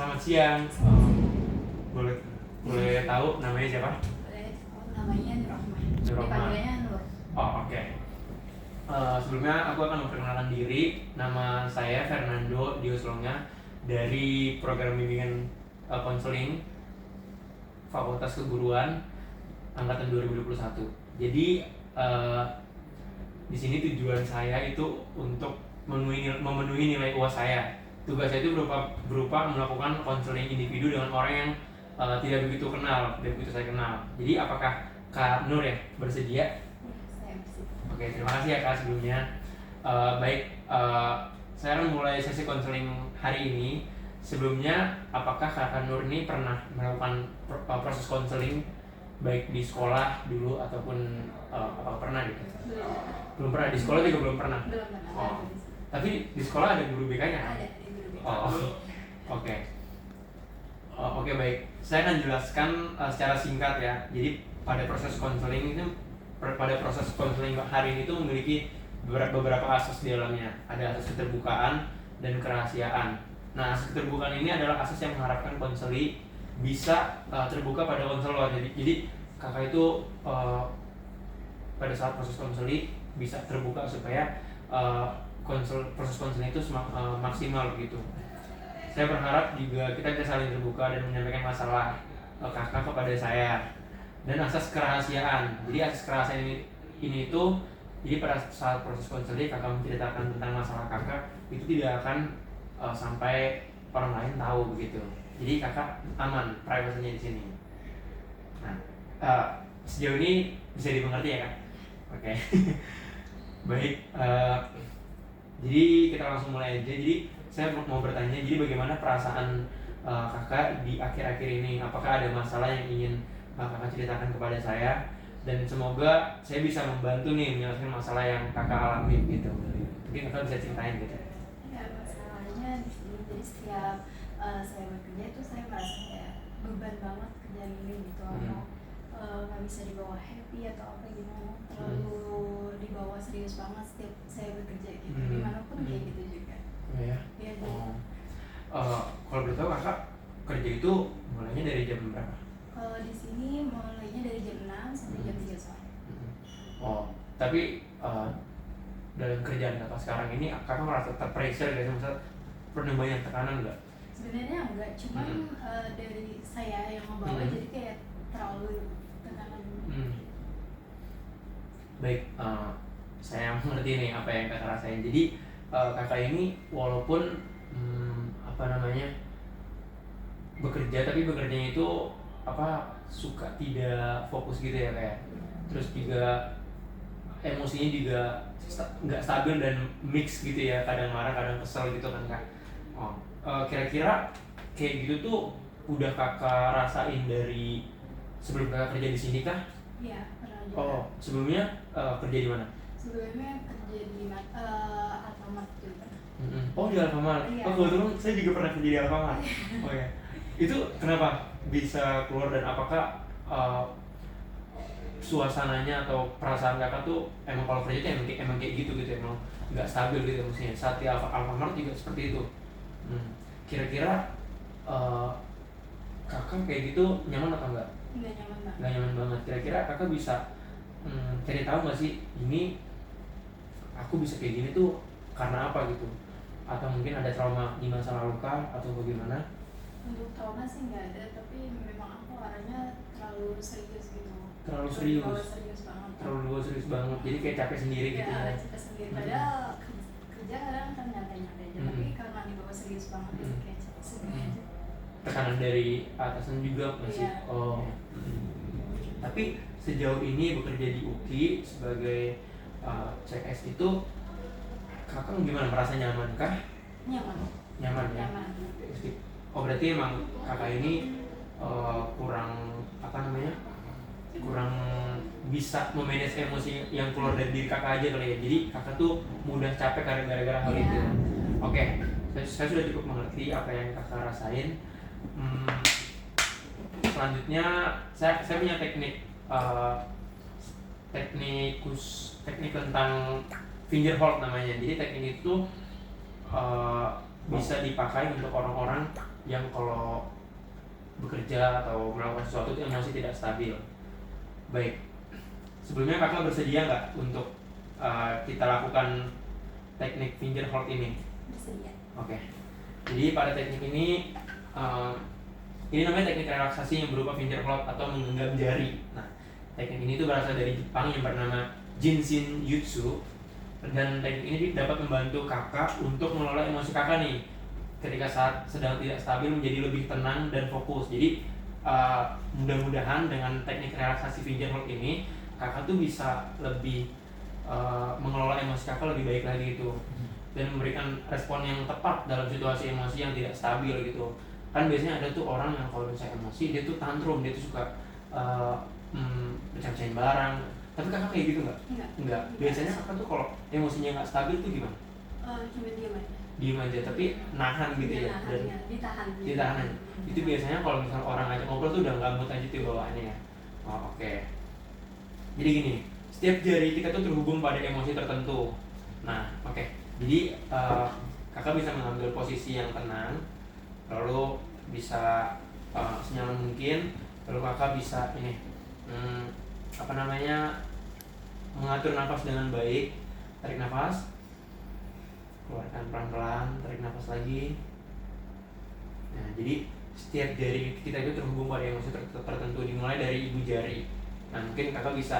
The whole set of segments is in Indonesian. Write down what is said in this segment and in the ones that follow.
Selamat siang. Boleh boleh tahu namanya siapa? Boleh. Namanya Nur Rahmah. Nur Rahmah. Dipanggilannya Nur. Oh, oke. Sebelumnya aku akan memperkenalkan diri. Nama saya Fernando Dioslonga dari program bimbingan konseling Fakultas Keguruan angkatan 2021. Jadi di sini tujuan saya itu untuk memenuhi nilai UAS saya. Tugas saya itu berupa melakukan konseling individu dengan orang yang tidak begitu saya kenal. Jadi apakah Kak Nur ya bersedia? Ya, saya bersih. Oke, terima kasih ya Kak sebelumnya. Baik, saya akan mulai sesi konseling hari ini. Sebelumnya, apakah Kak Nur ini pernah melakukan proses konseling baik di sekolah dulu ataupun apakah pernah gitu? Belum pernah, di sekolah juga belum pernah? Belum pernah. Oh. Tapi di sekolah ada guru BK-nya? Ada di guru BK. Oh, oke. Oke, baik. Saya akan jelaskan secara singkat ya. Jadi pada proses konseling hari ini itu memiliki beberapa asas di dalamnya. Ada asas keterbukaan dan kerahasiaan. Nah, asas keterbukaan ini adalah asas yang mengharapkan konseli bisa terbuka pada konselor. Jadi kakak itu pada saat proses konseli bisa terbuka supaya proses konseling itu maksimal begitu. Saya berharap juga kita bisa saling terbuka dan menyampaikan masalah kakak kepada saya. Dan asas kerahasiaan. Jadi asas kerahasiaan ini itu jadi pada saat proses konseling kakak menceritakan tentang masalah kakak itu tidak akan sampai orang lain tahu begitu. Jadi kakak aman privasinya di sini. Nah, sejauh ini bisa dimengerti ya kak? Oke. Baik. Jadi kita langsung mulai aja. Jadi saya mau bertanya, jadi bagaimana perasaan kakak di akhir-akhir ini? Apakah ada masalah yang ingin kakak ceritakan kepada saya? Dan semoga saya bisa membantu nih menyelesaikan masalah yang kakak alami gitu. Mungkin kakak bisa ceritain gitu. Ya, masalahnya di sini. Jadi setiap saya bekerja itu saya merasa kayak beban banget kerjaan ini gitu. Nggak bisa dibawa happy atau apa gimana. Terlalu dibawa serius banget setiap saya bekerja gitu. Dimanapun kayak gitu juga. Ya. Ya, jadi Kalau boleh tahu kakak kerja itu mulainya dari jam berapa? kalau di sini mulainya dari jam 6 sampai jam 3 sore. Oh, tapi dalam kerjaan kakak sekarang ini kakak merasa terpressure gak sih? Maksudnya pernah banyak tekanan nggak? Sebenarnya enggak, cuman dari saya yang membawa jadi kayak terlalu tekanan. Baik, saya mengerti nih apa yang kakak rasain. Jadi kakak ini walaupun bekerja, tapi bekerjanya itu suka tidak fokus gitu ya kayak. Terus juga emosinya juga nggak stabil dan mix gitu ya, kadang marah kadang kesel gitu kan kak. Kira-kira kayak gitu tuh udah kakak rasain dari sebelum kakak kerja di sini kah? Iya, pernah juga. Sebelumnya kerja di mana? Sebelumnya kerja di Alfamart juga. Oh, di Alfamart. Iya. Oh, kebetulan saya juga pernah kerja di Alfamart. Oh ya. Itu kenapa bisa keluar dan apakah suasananya atau perasaan kakak tuh emang kalau kerja tuh emang kayak gitu emang nggak stabil gitu maksudnya. Saat di Alfamart juga seperti itu. Kira-kira kakak kayak gitu nyaman atau enggak? Nggak nyaman banget. Nggak nyaman banget. Kira-kira kakak bisa cari tahu nggak sih ini aku bisa kayak gini tuh karena apa gitu? Atau mungkin ada trauma di masa lalu kah atau bagaimana? Untuk trauma sih nggak ada, tapi memang aku orangnya terlalu serius gitu. Terlalu serius. Terlalu serius banget. Jadi kayak capek sendiri gitu ya. Capek sendiri. Padahal kerja kadang kan nyantai-nyantai aja, tapi karena dibawa serius banget jadi kayak capek sendiri aja. Tekanan dari atasan juga masih. Iya. Tapi sejauh ini bekerja di UKI sebagai CS itu kakak gimana, merasa nyaman kah? Nyaman Ya. Nyaman. Oh, berarti emang kakak ini kurang bisa memanage emosi yang keluar dari diri kakak aja kali ya. Jadi kakak tuh mudah capek gara-gara hal itu. Oke, saya sudah cukup mengerti apa yang kakak rasain. Selanjutnya saya punya teknik tentang finger hold namanya. Jadi teknik itu bisa dipakai untuk orang-orang yang kalau bekerja atau melakukan sesuatu itu emosi tidak stabil. Baik, sebelumnya kakak bersedia nggak untuk kita lakukan teknik finger hold ini? Bersedia. Oke. Jadi pada teknik ini namanya teknik relaksasi yang berupa finger hold atau menggenggam jari. Nah, teknik ini tuh berasal dari Jepang yang bernama Jinshin Jutsu, dan teknik ini dapat membantu kakak untuk mengelola emosi kakak nih ketika saat sedang tidak stabil menjadi lebih tenang dan fokus. Jadi mudah-mudahan dengan teknik relaksasi finger hold ini kakak tuh bisa lebih mengelola emosi kakak lebih baik lagi gitu, dan memberikan respon yang tepat dalam situasi emosi yang tidak stabil gitu. Kan biasanya ada tuh orang yang kalau misalnya emosi dia tuh tantrum, dia tuh suka pecah-pecahin barang. Tapi kakak kayak gitu nggak? Nggak. Biasanya kakak tuh kalau emosinya nggak stabil tuh gimana? Cuma diam aja. Diem aja, tapi nahan gitu ya? Dan ditahan aja. Itu biasanya kalau misalnya orang ngajak ngobrol tuh udah nggak mood aja tuh bawaannya ya. Oh, oke. Jadi gini, setiap jari kita tuh terhubung pada emosi tertentu. Nah, oke. Jadi kakak bisa mengambil posisi yang tenang, lalu bisa senyaman mungkin, lalu kakak bisa ini mengatur nafas dengan baik. Tarik nafas, keluarkan pelan-pelan, tarik nafas lagi. Nah, jadi setiap jari kita itu terhubung pada emosi tertentu, dimulai dari ibu jari. Nah, mungkin kakak bisa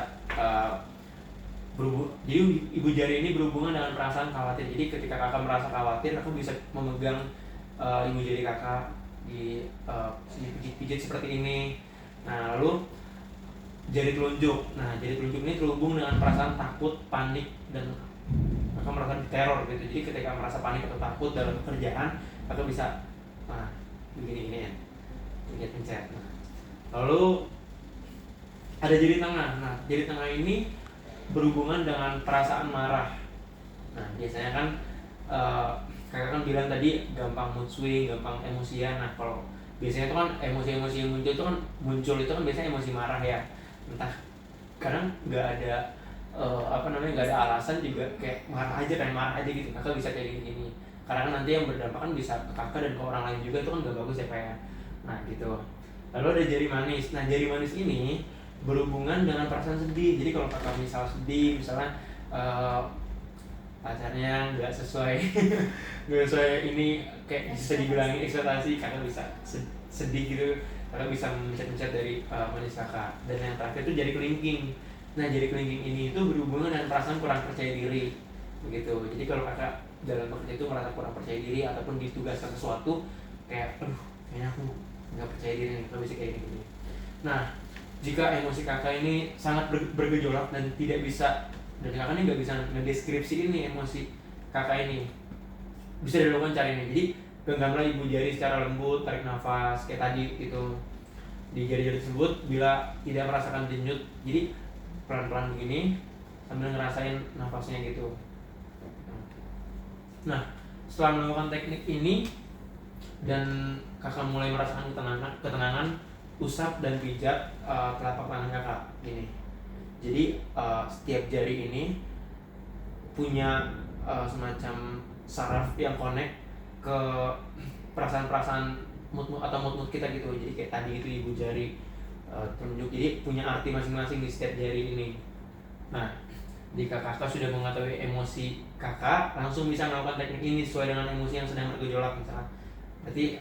jadi ibu jari ini berhubungan dengan perasaan khawatir. Jadi ketika kakak merasa khawatir, kakak bisa memegang ibu jari kakak di pijit-pijit seperti ini. Nah, lalu jari telunjuk. Nah, jari telunjuk ini terhubung dengan perasaan takut, panik, dan kakak merasa diteror gitu. Jadi ketika merasa panik atau takut dalam pekerjaan, kakak bisa begini ya, pencet. Nah, lalu ada jari tengah. Nah, jari tengah ini berhubungan dengan perasaan marah. Nah, biasanya kan kakak kan bilang tadi gampang mood swing, gampang emosian. Nah, kalau biasanya itu kan emosi-emosi yang muncul itu kan biasanya emosi marah ya. Entah kadang nggak ada nggak ada alasan juga, kayak marah aja, pengen marah aja gitu. Kakak bisa kayak gini. Karena kan nanti yang berdampak kan bisa ke kakak dan ke orang lain juga, itu kan gak bagus ya kayak. Nah, gitu. Lalu ada jari manis. Nah, jari manis ini berhubungan dengan perasaan sedih. Jadi kalau kakak misal sedih, misalnya pacarnya nggak sesuai ini, kayak bisa dibilangin ekspektasi, kakak bisa sedih gitu, kakak bisa mencet-mencet dari manis kakak. Dan yang terakhir itu jari kelingking. Nah, jari kelingking ini itu berhubungan dengan perasaan kurang percaya diri begitu. Jadi kalau kakak dalam bekerja itu merasa kurang percaya diri ataupun ditugaskan sesuatu kayak kayaknya aku nggak percaya diri nih, kalau bisa kayak gini. Nah, jika emosi kakak ini sangat bergejolak dan tidak bisa, dan kakak ini nggak bisa ngedeskripsiin nih emosi kakak ini, bisa dilakukan cara ini. Jadi genggamlah ibu jari secara lembut, tarik nafas kayak tadi gitu di jari-jari tersebut. Bila tidak merasakan denyut, jadi pelan-pelan begini sambil ngerasain nafasnya gitu. Nah, setelah melakukan teknik ini dan kakak mulai merasakan ketenangan, usap dan pijat telapak tangan kakak ini. Jadi setiap jari ini punya semacam saraf yang connect ke perasaan-perasaan mood kita gitu. Jadi kayak tadi itu ibu jari telunjuk, jadi punya arti masing-masing di setiap jari ini. Nah, jika kakak sudah mengetahui emosi kakak, langsung bisa melakukan teknik ini sesuai dengan emosi yang sedang bergejolak misalkan. Berarti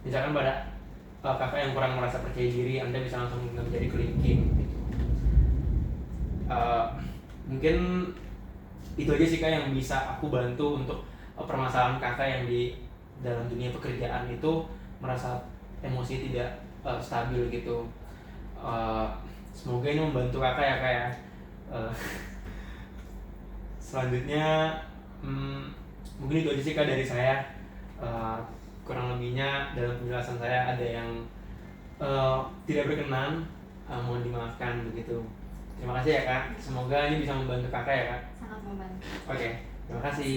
misalkan pada kakak yang kurang merasa percaya diri, Anda bisa langsung menjadi kelingking gitu. Mungkin itu aja sih kak yang bisa aku bantu untuk permasalahan kakak yang di dalam dunia pekerjaan itu merasa emosi tidak stabil gitu. Semoga ini membantu kakak ya kak ya. Selanjutnya mungkin itu aja sih kak dari saya. Kurang lebihnya dalam penjelasan saya ada yang tidak berkenan, mohon dimaafkan begitu. Terima kasih ya kak, semoga ini bisa membantu kakak ya kak. Sangat membantu. Oke, terima kasih.